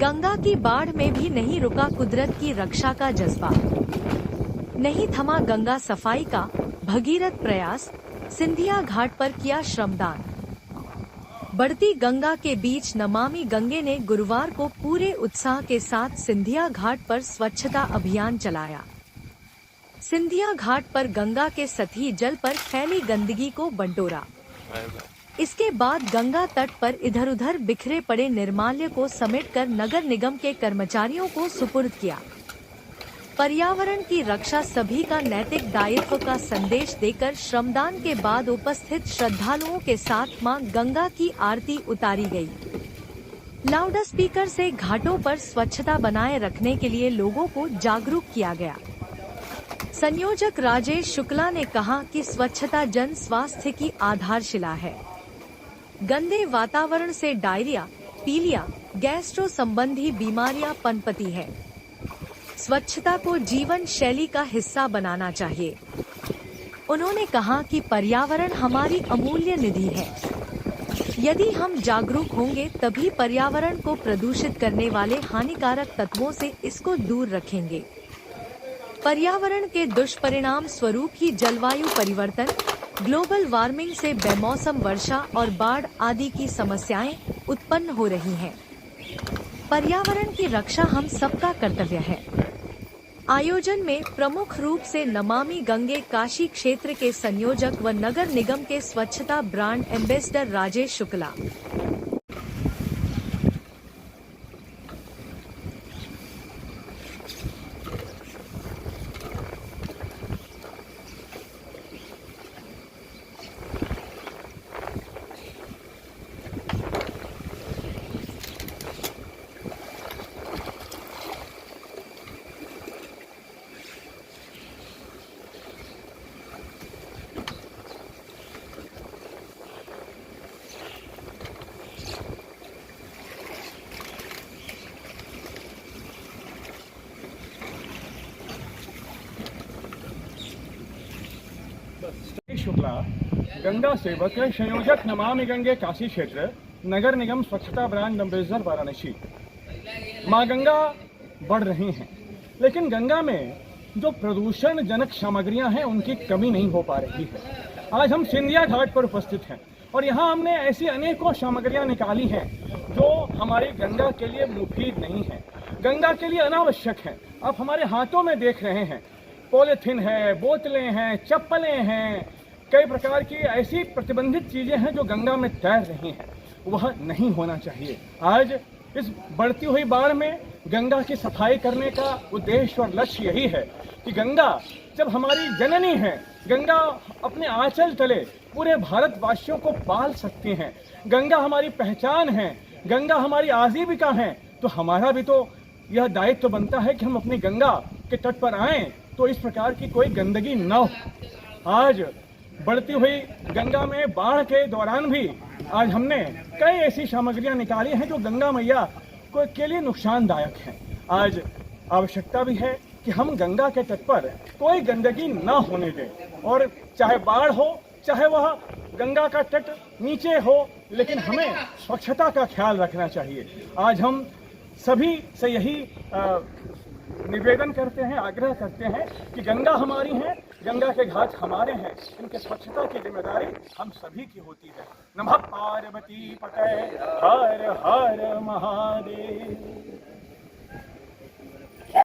गंगा की बाढ़ में भी नहीं रुका कुदरत की रक्षा का जज्बा। नहीं थमा गंगा सफाई का भगीरथ प्रयास, सिंधिया घाट पर किया श्रमदान। बढ़ती गंगा के बीच नमामि गंगे ने गुरुवार को पूरे उत्साह के साथ सिंधिया घाट पर स्वच्छता अभियान चलाया। सिंधिया घाट पर गंगा के सतही जल पर फैली गंदगी को बंटोरा। इसके बाद गंगा तट पर इधर उधर बिखरे पड़े निर्माल्य को समेटकर नगर निगम के कर्मचारियों को सुपुर्द किया। पर्यावरण की रक्षा सभी का नैतिक दायित्व का संदेश देकर श्रमदान के बाद उपस्थित श्रद्धालुओं के साथ मां गंगा की आरती उतारी गई। लाउड स्पीकर से घाटों पर स्वच्छता बनाए रखने के लिए लोगों को जागरूक किया गया। संयोजक राजेश शुक्ला ने कहा कि स्वच्छता जन स्वास्थ्य की आधारशिला है। गंदे वातावरण से डायरिया, पीलिया, गैस्ट्रो संबंधी बीमारियां पनपती है। स्वच्छता को जीवन शैली का हिस्सा बनाना चाहिए। उन्होंने कहा कि पर्यावरण हमारी अमूल्य निधि है। यदि हम जागरूक होंगे तभी पर्यावरण को प्रदूषित करने वाले हानिकारक तत्वों से इसको दूर रखेंगे। पर्यावरण के दुष्परिणाम स्वरूप ही जलवायु परिवर्तन, ग्लोबल वार्मिंग से बेमौसम वर्षा और बाढ़ आदि की समस्याएं उत्पन्न हो रही हैं। पर्यावरण की रक्षा हम सबका कर्तव्य है। आयोजन में प्रमुख रूप से नमामि गंगे काशी क्षेत्र के संयोजक व नगर निगम के स्वच्छता ब्रांड एम्बेसडर राजेश शुक्ला, शुक्ला, गंगा सेवक, संयोजक नमामि गंगे काशी क्षेत्र, नगर निगम स्वच्छता ब्रांड एम्बेसडर वाराणसी। माँ गंगा बढ़ रही हैं, लेकिन गंगा में जो प्रदूषण जनक सामग्रियां हैं उनकी कमी नहीं हो पा रही है। आज हम सिंधिया घाट पर उपस्थित हैं और यहाँ हमने ऐसी अनेकों सामग्रियां निकाली हैं जो हमारी गंगा के लिए मुफीद नहीं है, गंगा के लिए अनावश्यक है। आप हमारे हाथों में देख रहे हैं, पॉलिथीन है, बोतलें हैं, चप्पलें हैं, कई प्रकार की ऐसी प्रतिबंधित चीजें हैं जो गंगा में तैर रही हैं। वह नहीं होना चाहिए। आज इस बढ़ती हुई बाढ़ में गंगा की सफाई करने का उद्देश्य और लक्ष्य यही है कि गंगा जब हमारी जननी है, गंगा अपने आंचल तले पूरे भारतवासियों को पाल सकती हैं, गंगा हमारी पहचान है, गंगा हमारी आजीविका है, तो हमारा भी तो यह दायित्व बनता है कि हम अपनी गंगा के तट पर आएं तो इस प्रकार की कोई गंदगी न हो। आज बढ़ती हुई गंगा में बाढ़ के दौरान भी आज हमने कई ऐसी सामग्रियां निकाली हैं जो गंगा मैया के लिए नुकसानदायक हैं। आज आवश्यकता भी है कि हम गंगा के तट पर कोई गंदगी न होने दें, और चाहे बाढ़ हो, चाहे वह गंगा का तट नीचे हो, लेकिन हमें स्वच्छता का ख्याल रखना चाहिए। आज हम सभी से यही निवेदन करते हैं, आग्रह करते हैं कि गंगा हमारी है, गंगा के घाट हमारे हैं, इनके स्वच्छता की जिम्मेदारी हम सभी की होती है। नमः पार्वती पते हर हर महादेव।